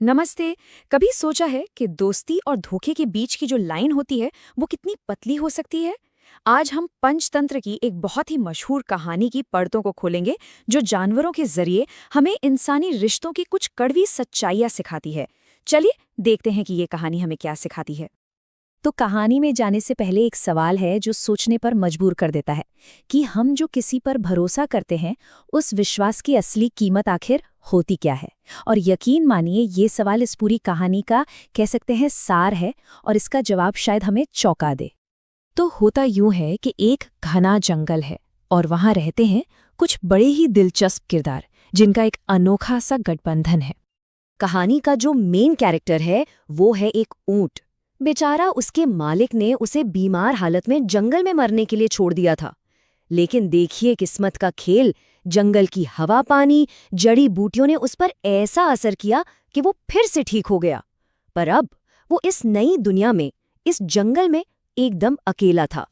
नमस्ते। कभी सोचा है कि दोस्ती और धोखे के बीच की जो लाइन होती है वो कितनी पतली हो सकती है। आज हम पंचतंत्र की एक बहुत ही मशहूर कहानी की परतों को खोलेंगे, जो जानवरों के जरिए हमें इंसानी रिश्तों की कुछ कड़वी सच्चाइयां सिखाती है। चलिए देखते हैं कि ये कहानी हमें क्या सिखाती है। तो कहानी में जाने से पहले एक सवाल है जो सोचने पर मजबूर कर देता है कि हम जो किसी पर भरोसा करते हैं उस विश्वास की असली कीमत आखिर होती क्या है। और यकीन मानिए ये सवाल इस पूरी कहानी का कह सकते हैं सार है और इसका जवाब शायद हमें चौंका दे। तो होता यूं है कि एक घना जंगल है और वहां रहते हैं कुछ बड़े ही दिलचस्प किरदार, जिनका एक अनोखा सा गठबंधन है। कहानी का जो मेन कैरेक्टर है वो है एक ऊंट। बेचारा उसके मालिक ने उसे बीमार हालत में जंगल में मरने के लिए छोड़ दिया था। लेकिन देखिए किस्मत का खेल, जंगल की हवा पानी जड़ी बूटियों ने उस पर ऐसा असर किया कि वो फिर से ठीक हो गया। पर अब वो इस नई दुनिया में, इस जंगल में एकदम अकेला था।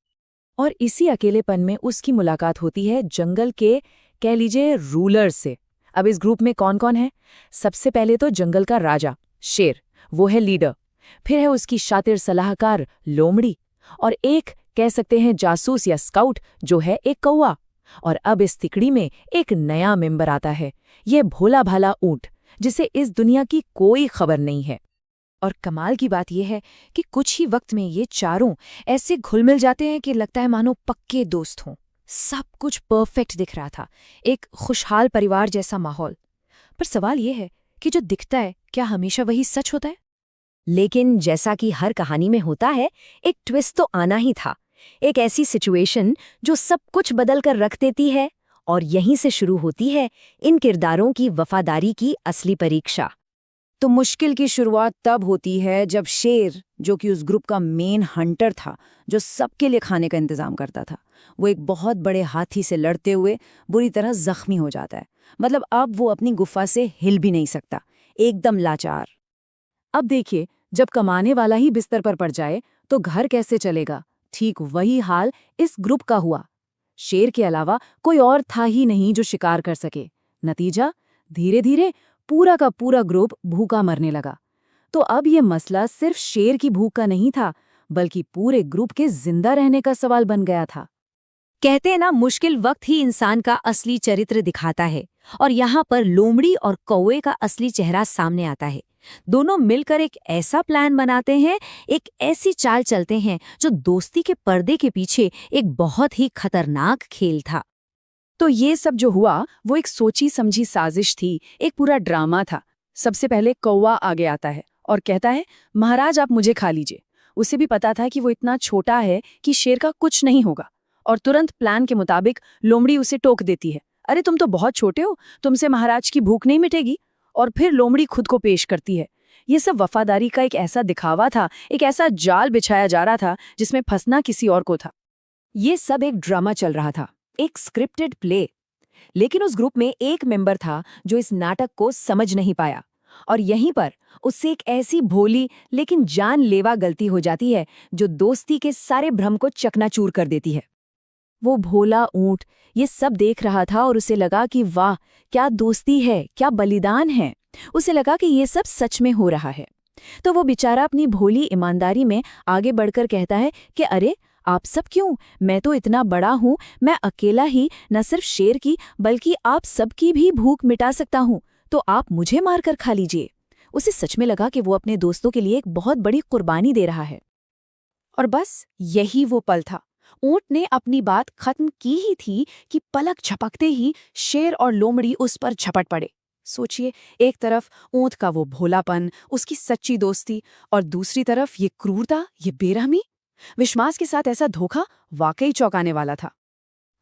और इसी अकेलेपन में उसकी मुलाकात होती है जंगल के, कह लीजिए, रूलर से। अब इस ग्रुप में कौन कौन है? सबसे पहले तो जंगल का राजा शेर, वो है लीडर। फिर है उसकी शातिर सलाहकार लोमड़ी, और एक कह सकते हैं जासूस या स्काउट, जो है एक कौवा। और अब इस तिकड़ी में एक नया मेंबर आता है, ये भोला भाला ऊंट, जिसे इस दुनिया की कोई खबर नहीं है। और कमाल की बात यह है कि कुछ ही वक्त में ये चारों ऐसे घुल मिल जाते हैं कि लगता है मानो पक्के दोस्त हों। सब कुछ परफेक्ट दिख रहा था, एक खुशहाल परिवार जैसा माहौल। पर सवाल यह है कि जो दिखता है क्या हमेशा वही सच होता है? लेकिन जैसा कि हर कहानी में होता है, एक ट्विस्ट तो आना ही था। एक ऐसी सिचुएशन जो सब कुछ बदल कर रख देती है। और यहीं से शुरू होती है इन किरदारों की वफादारी की असली परीक्षा। तो मुश्किल की शुरुआत तब होती है जब शेर, जो कि उस ग्रुप का मेन हंटर था, जो सबके लिए खाने का इंतजाम करता था, वो एक बहुत बड़े हाथी से लड़ते हुए बुरी तरह जख्मी हो जाता है। मतलब अब वो अपनी गुफा से हिल भी नहीं सकता, एकदम लाचार। अब देखिए, जब कमाने वाला ही बिस्तर पर पड़ जाए तो घर कैसे चलेगा? ठीक वही हाल इस ग्रुप का हुआ। शेर के अलावा कोई और था ही नहीं जो शिकार कर सके। नतीजा, धीरे धीरे पूरा का पूरा ग्रुप भूखा मरने लगा। तो अब ये मसला सिर्फ शेर की भूख का नहीं था, बल्कि पूरे ग्रुप के जिंदा रहने का सवाल बन गया था। कहते हैं ना, मुश्किल वक्त ही इंसान का असली चरित्र दिखाता है। और यहाँ पर लोमड़ी और कौवे का असली चेहरा सामने आता है। दोनों मिलकर एक ऐसा प्लान बनाते हैं, एक ऐसी चाल चलते हैं जो दोस्ती के पर्दे के पीछे एक बहुत ही खतरनाक खेल था। तो ये सब जो हुआ वो एक सोची समझी साजिश थी, एक पूरा ड्रामा था। सबसे पहले कौवा आगे आता है और कहता है, महाराज आप मुझे खा लीजिए। उसे भी पता था कि वो इतना छोटा है कि शेर का कुछ नहीं होगा। और तुरंत प्लान के मुताबिक लोमड़ी उसे टोक देती है, अरे तुम तो बहुत छोटे हो, तुमसे महाराज की भूख नहीं मिटेगी। और फिर लोमड़ी खुद को पेश करती है। ये सब वफादारी का एक ऐसा दिखावा था, एक ऐसा जाल बिछाया जा रहा था जिसमें फंसना किसी और को था। ये सब एक ड्रामा चल रहा था, एक स्क्रिप्टेड प्ले। लेकिन उस ग्रुप में एक मेंबर था जो इस नाटक को समझ नहीं पाया। और यहीं पर उससे एक ऐसी भोली लेकिन जानलेवा गलती हो जाती है जो दोस्ती के सारे भ्रम को चकनाचूर कर देती है। वो भोला ऊंट ये सब देख रहा था और उसे लगा कि वाह, क्या दोस्ती है, क्या बलिदान है। उसे लगा कि ये सब सच में हो रहा है। तो वो बेचारा अपनी भोली ईमानदारी में आगे बढ़कर कहता है कि अरे आप सब क्यों, मैं तो इतना बड़ा हूँ, मैं अकेला ही न सिर्फ शेर की बल्कि आप सबकी भी भूख मिटा सकता हूँ, तो आप मुझे मारकर खा लीजिए। उसे सच में लगा कि वो अपने दोस्तों के लिए एक बहुत बड़ी कुर्बानी दे रहा है। और बस यही वो पल था। ऊंट ने अपनी बात खत्म की ही थी कि पलक झपकते ही शेर और लोमड़ी उस पर झपट पड़े। सोचिए, एक तरफ ऊंट का वो भोलापन, उसकी सच्ची दोस्ती, और दूसरी तरफ ये क्रूरता, ये बेरहमी। विश्वास के साथ ऐसा धोखा वाकई चौंकाने वाला था।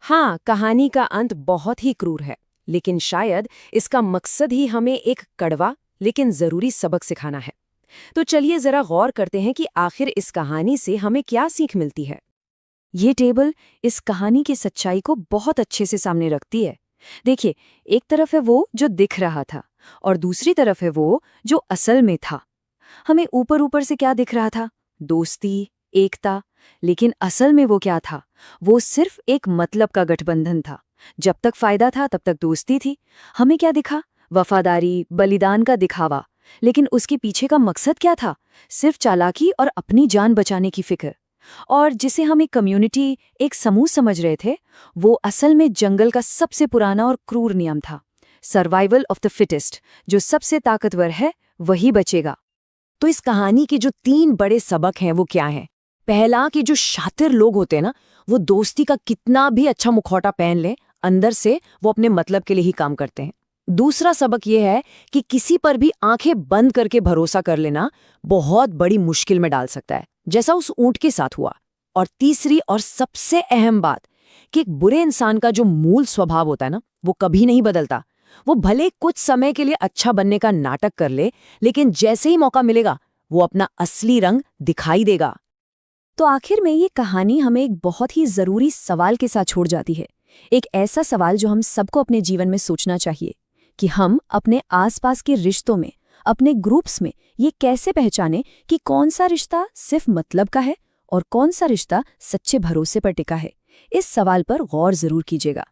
हाँ, कहानी का अंत बहुत ही क्रूर है, लेकिन शायद इसका मकसद ही हमें एक कड़वा लेकिन जरूरी सबक सिखाना है। तो चलिए जरा गौर करते हैं कि आखिर इस कहानी से हमें क्या सीख मिलती है। ये टेबल इस कहानी की सच्चाई को बहुत अच्छे से सामने रखती है। देखिए, एक तरफ है वो जो दिख रहा था और दूसरी तरफ है वो जो असल में था। हमें ऊपर ऊपर से क्या दिख रहा था? दोस्ती, एकता। लेकिन असल में वो क्या था? वो सिर्फ एक मतलब का गठबंधन था। जब तक फायदा था तब तक दोस्ती थी। हमें क्या दिखा? वफादारी, बलिदान का दिखावा। लेकिन उसके पीछे का मकसद क्या था? सिर्फ चालाकी और अपनी जान बचाने की फिक्र। और जिसे हम एक कम्युनिटी, एक समूह समझ रहे थे, वो असल में जंगल का सबसे पुराना और क्रूर नियम था। सर्वाइवल ऑफ द फिटेस्ट, जो सबसे ताकतवर है वही बचेगा। तो इस कहानी के जो 3 बड़े सबक हैं वो क्या हैं? पहला कि जो शातिर लोग होते हैं ना, वो दोस्ती का कितना भी अच्छा मुखौटा पहन ले, अंदर से वो अपने मतलब के लिए ही काम करते हैं। दूसरा सबक ये है कि किसी पर भी आंखें बंद करके भरोसा कर लेना बहुत बड़ी मुश्किल में डाल सकता है, जैसा उस ऊंट के साथ हुआ। और तीसरी और सबसे अहम बात कि एक बुरे इंसान का जो मूल स्वभाव होता है ना, वो कभी नहीं बदलता। वो भले कुछ समय के लिए अच्छा बनने का नाटक कर ले, लेकिन जैसे ही मौका मिलेगा वो अपना असली रंग दिखाई देगा। तो आखिर में ये कहानी हमें एक बहुत ही जरूरी सवाल के साथ छोड़ जाती है। एक ऐसा सवाल जो हम सबको अपने जीवन में सोचना चाहिए कि हम अपने आसपास के रिश्तों में, अपने ग्रुप्स में ये कैसे पहचानें कि कौन सा रिश्ता सिर्फ मतलब का है और कौन सा रिश्ता सच्चे भरोसे पर टिका है। इस सवाल पर गौर जरूर कीजिएगा।